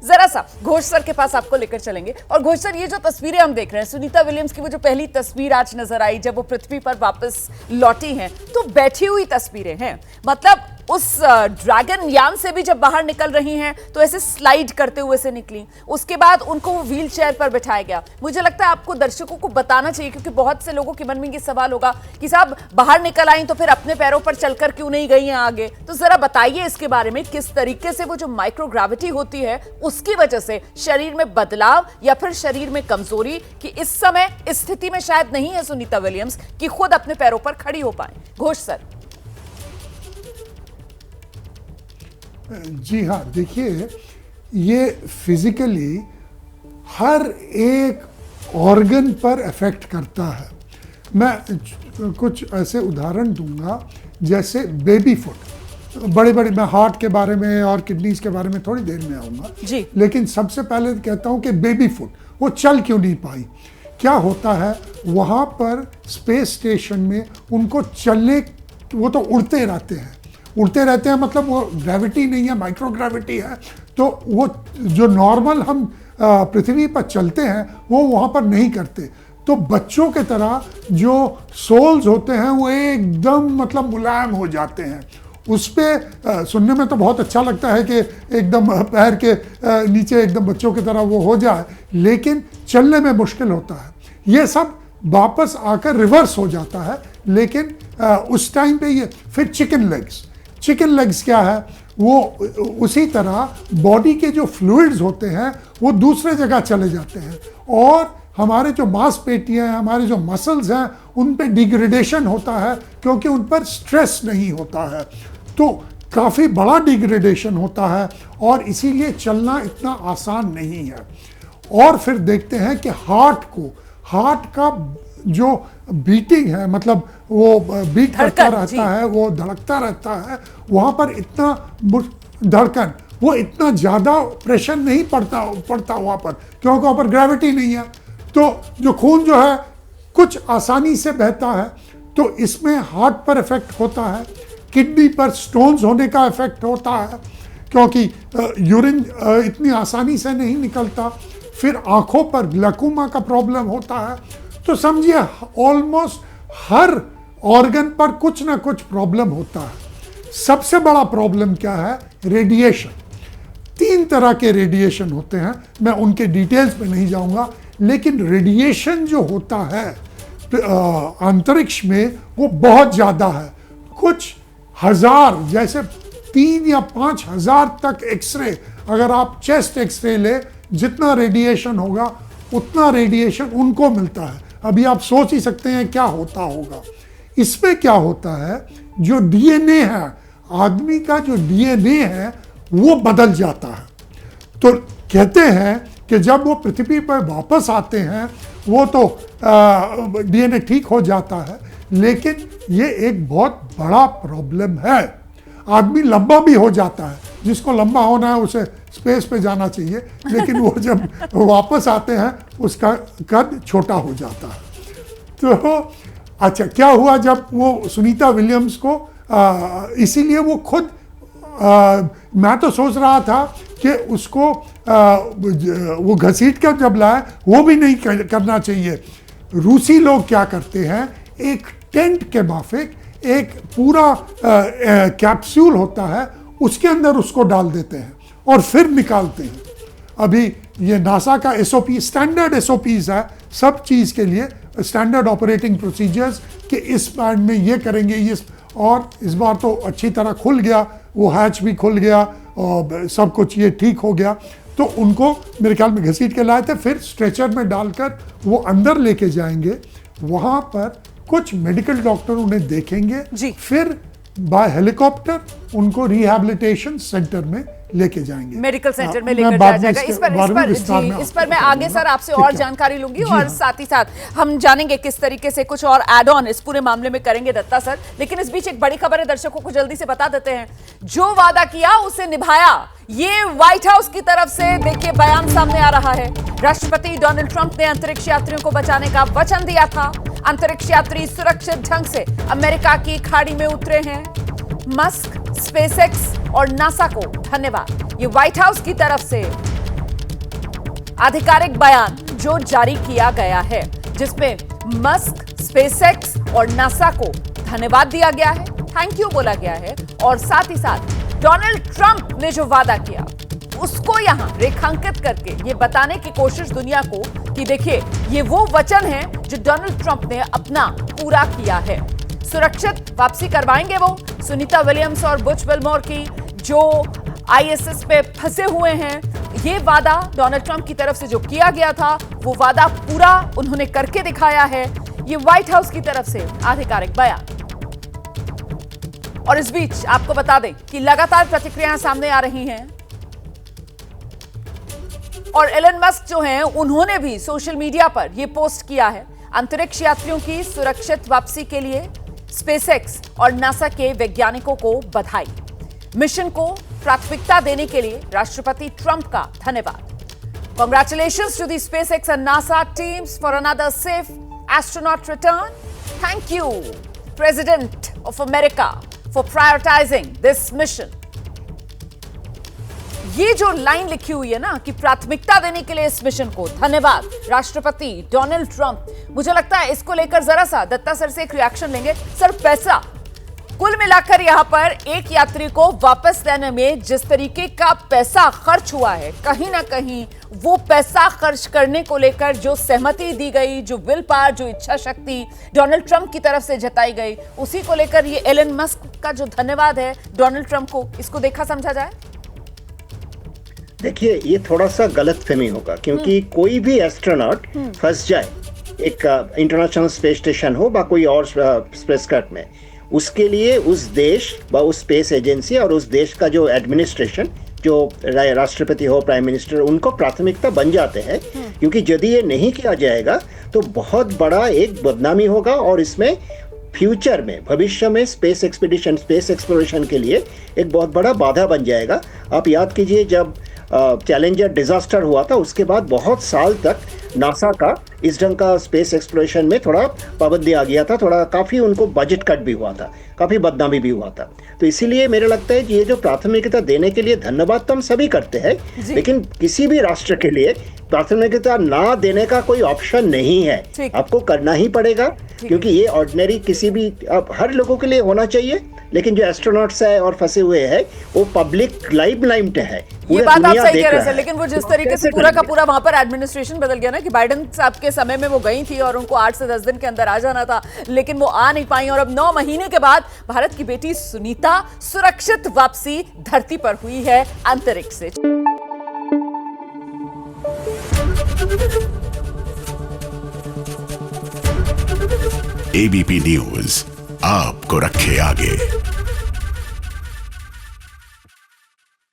जरा सा घोष सर के पास आपको लेकर चलेंगे। और घोष सर, ये जो तस्वीरें हम देख रहे हैं, सुनीता विलियम्स की वो जो पहली तस्वीर आज नजर आई जब वो पृथ्वी पर वापस लौटी हैं, तो बैठी हुई तस्वीरें हैं। मतलब उस ड्रैगन यान से भी जब बाहर निकल रही हैं तो ऐसे स्लाइड करते हुए से निकली, उसके बाद उनको वो व्हील चेयर पर बिठाया गया। मुझे लगता है आपको दर्शकों को बताना चाहिए, क्योंकि बहुत से लोगों के मन में ये सवाल होगा कि साहब बाहर निकल आई तो फिर अपने पैरों पर चलकर क्यों नहीं गई हैं आगे। तो जरा बताइए इसके बारे में, किस तरीके से वो जो माइक्रोग्रेविटी होती है उसकी वजह से शरीर में बदलाव या फिर शरीर में कमजोरी, कि इस समय इस स्थिति में शायद नहीं है सुनीता विलियम्स कि खुद अपने पैरों पर खड़ी हो पाए। घोष सर। जी हाँ, देखिए, ये फिजिकली हर एक ऑर्गन पर इफेक्ट करता है। मैं कुछ ऐसे उदाहरण दूंगा, जैसे बेबी फुट। बड़े बड़े, मैं हार्ट के बारे में और किडनीज के बारे में थोड़ी देर में आऊँगा जी, लेकिन सबसे पहले कहता हूँ कि बेबी फुट वो चल क्यों नहीं पाई। क्या होता है वहाँ पर स्पेस स्टेशन में, उनको चलने, वो तो उड़ते रहते हैं, मतलब वो ग्रेविटी नहीं है, माइक्रोग्रेविटी है। तो वो जो नॉर्मल हम पृथ्वी पर चलते हैं वो वहाँ पर नहीं करते। तो बच्चों के तरह जो सोल्स होते हैं वो एकदम मतलब मुलायम हो जाते हैं। उस पर सुनने में तो बहुत अच्छा लगता है कि एकदम पैर के नीचे एकदम बच्चों की तरह वो हो जाए, लेकिन चलने में मुश्किल होता है। ये सब वापस आकर रिवर्स हो जाता है, लेकिन उस टाइम पे ये फिर चिकन लेग्स क्या है, वो उसी तरह बॉडी के जो फ्लूइड्स होते हैं वो दूसरे जगह चले जाते हैं, और हमारे जो मांसपेशियां हैं, हमारे जो मसल्स हैं, उन पे डिग्रेडेशन होता है, क्योंकि उन पर स्ट्रेस नहीं होता है। तो काफ़ी बड़ा डिग्रेडेशन होता है, और इसीलिए चलना इतना आसान नहीं है। और फिर देखते हैं कि हार्ट का जो बीटिंग है, मतलब वो बीट करता रहता है, वो धड़कता रहता है, वहाँ पर इतना धड़कन, वो इतना ज़्यादा प्रेशर नहीं पड़ता वहाँ पर, क्योंकि वहाँ पर ग्रेविटी नहीं है। तो जो खून जो है कुछ आसानी से बहता है। तो इसमें हार्ट पर इफेक्ट होता है, किडनी पर स्टोन्स होने का इफेक्ट होता है, क्योंकि यूरिन इतनी आसानी से नहीं निकलता। फिर आँखों पर ग्लूकोमा का प्रॉब्लम होता है। तो समझिए ऑलमोस्ट हर ऑर्गन पर कुछ ना कुछ प्रॉब्लम होता है। सबसे बड़ा प्रॉब्लम क्या है? रेडिएशन। 3 तरह के रेडिएशन होते हैं, मैं उनके डिटेल्स में नहीं जाऊंगा, लेकिन रेडिएशन जो होता है अंतरिक्ष में वो बहुत ज़्यादा है। कुछ हजार, जैसे 3 या 5 हजार तक एक्सरे, अगर आप चेस्ट एक्सरे ले, जितना रेडिएशन होगा उतना रेडिएशन उनको मिलता है। अभी आप सोच ही सकते हैं क्या होता होगा। इसमें क्या होता है, जो डीएनए है, आदमी का जो डीएनए है वो बदल जाता है। तो कहते हैं कि जब वो पृथ्वी पर वापस आते हैं वो तो डीएनए ठीक हो जाता है, लेकिन ये एक बहुत बड़ा प्रॉब्लम है। आदमी लंबा भी हो जाता है, जिसको लंबा होना है उसे स्पेस पे जाना चाहिए, लेकिन वो जब वापस आते हैं उसका कद छोटा हो जाता है। तो अच्छा, क्या हुआ जब वो सुनीता विलियम्स को इसीलिए वो खुद मैं तो सोच रहा था कि उसको वो घसीट कर जब लाए, वो भी नहीं करना चाहिए। रूसी लोग क्या करते हैं, एक टेंट के माफिक एक पूरा कैप्सूल होता है, उसके अंदर उसको डाल देते हैं और फिर निकालते हैं। अभी ये नासा का एसओपी, स्टैंडर्ड एसओपीज है सब चीज़ के लिए, स्टैंडर्ड ऑपरेटिंग प्रोसीजर्स, कि इस बैंड में ये करेंगे, ये, और इस बार तो अच्छी तरह खुल गया, वो हैच भी खुल गया और सब कुछ ये ठीक हो गया। तो उनको मेरे ख्याल में घसीट के लाए थे, फिर स्ट्रेचर में डालकर वो अंदर लेके जाएंगे। वहाँ पर कुछ मेडिकल डॉक्टर उन्हें देखेंगे, फिर बाय हेलीकॉप्टर उनको रिहैबिलिटेशन सेंटर में लेके जाएंगे, मेडिकल सेंटर में लेकर जाया जाएगा। इस पर मैं आगे सर आपसे और जानकारी लूंगी, और साथ ही साथ हम जानेंगे किस तरीके से कुछ और एड ऑन इस पूरे मामले में करेंगे दत्ता सर। लेकिन इस बीच एक बड़ी खबर है, दर्शकों को जल्दी से बता देते हैं। जो वादा किया उसे निभाया, ये व्हाइट हाउस की तरफ से देखिए बयान सामने आ रहा है। राष्ट्रपति डोनाल्ड ट्रंप ने अंतरिक्ष यात्रियों को बचाने का वचन दिया था। अंतरिक्ष यात्री सुरक्षित ढंग से अमेरिका की खाड़ी में उतरे हैं। मस्क, स्पेसएक्स और नासा को धन्यवाद। ये व्हाइट हाउस की तरफ से आधिकारिक बयान जो जारी किया गया है, जिसमें मस्क, स्पेसएक्स और नासा को धन्यवाद दिया गया है, थैंक यू बोला गया है, और साथ ही साथ डोनाल्ड ट्रंप ने जो वादा किया उसको यहां रेखांकित करके ये बताने की कोशिश दुनिया को कि देखिए ये वो वचन है जो डोनाल्ड ट्रंप ने अपना पूरा किया है। सुरक्षित वापसी करवाएंगे वो सुनीता विलियम्स और बुच विल्मोर की जो आईएसएस पे फंसे हुए हैं। ये वादा डोनाल्ड ट्रंप की तरफ से जो किया गया था वो वादा पूरा उन्होंने करके दिखाया है। ये व्हाइट हाउस की तरफ से आधिकारिक बयान। और इस बीच आपको बता दें कि लगातार प्रतिक्रियाएं सामने आ रही हैं और एलन मस्क जो हैं उन्होंने भी सोशल मीडिया पर यह पोस्ट किया है। अंतरिक्ष यात्रियों की सुरक्षित वापसी के लिए स्पेसएक्स और नासा के वैज्ञानिकों को बधाई। मिशन को प्राथमिकता देने के लिए राष्ट्रपति ट्रंप का धन्यवाद। Congratulations to the SpaceX and NASA teams for another safe astronaut return. Thank you, President of America, for prioritizing this mission. ये जो लाइन लिखी हुई है ना कि प्राथमिकता देने के लिए इस मिशन को धन्यवाद राष्ट्रपति डोनाल्ड ट्रंप, मुझे लगता है इसको लेकर जरा सा दत्ता सर से एक रिएक्शन लेंगे। सर, पैसा कुल मिलाकर यहां पर एक यात्री को वापस देने में जिस तरीके का पैसा खर्च हुआ है, कहीं ना कहीं वो पैसा खर्च करने को लेकर जो सहमति दी गई, जो विल पावर, जो इच्छा शक्ति डोनाल्ड ट्रंप की तरफ से जताई गई, उसी को लेकर ये एलन मस्क का जो धन्यवाद है डोनाल्ड ट्रंप को, इसको देखा समझा जाए। देखिए, ये थोड़ा सा गलतफहमी होगा क्योंकि कोई भी एस्ट्रोनॉट फंस जाए एक इंटरनेशनल स्पेस स्टेशन हो या कोई और स्पेसक्राफ्ट में, उसके लिए उस देश व उस स्पेस एजेंसी और उस देश का जो एडमिनिस्ट्रेशन, जो राष्ट्रपति हो, प्राइम मिनिस्टर, उनको प्राथमिकता बन जाते हैं। क्योंकि यदि ये नहीं किया जाएगा तो बहुत बड़ा एक बदनामी होगा और इसमें फ्यूचर में, भविष्य में स्पेस एक्सपीडिशन, स्पेस एक्सप्लोरेशन के लिए एक बहुत बड़ा बाधा बन जाएगा। आप याद कीजिए जब चैलेंजर डिजास्टर हुआ था उसके बाद बहुत साल तक नासा का इस ढंग का स्पेस एक्सप्लोरेशन में थोड़ा पाबंदी आ गया था, थोड़ा काफ़ी उनको बजट कट भी हुआ था, काफ़ी बदनामी भी हुआ था। तो इसीलिए मेरे लगता है कि ये जो प्राथमिकता देने के लिए धन्यवाद तो हम सभी करते हैं, लेकिन किसी भी राष्ट्र के लिए प्राथमिकता ना देने का कोई ऑप्शन नहीं है, आपको करना ही पड़ेगा। क्योंकि ये ऑर्डिनरी किसी भी हर लोगों के लिए होना चाहिए, लेकिन जो एस्ट्रोनॉट्स है और फंसे हुए हैं वो पब्लिक लाइमलाइट है। ये बात आप सही कह रहे हैं, लेकिन वो जिस तरीके से पूरा का पूरा वहां पर एडमिनिस्ट्रेशन बदल गया ना कि बाइडेन साहब के समय में वो गई थी और उनको 8 से 10 दिन के अंदर आ जाना था, लेकिन वो आ नहीं पाई और अब 9 महीने के बाद भारत की बेटी सुनीता सुरक्षित वापसी धरती पर हुई है अंतरिक्ष से। एबीपी न्यूज आपको रखे आगे।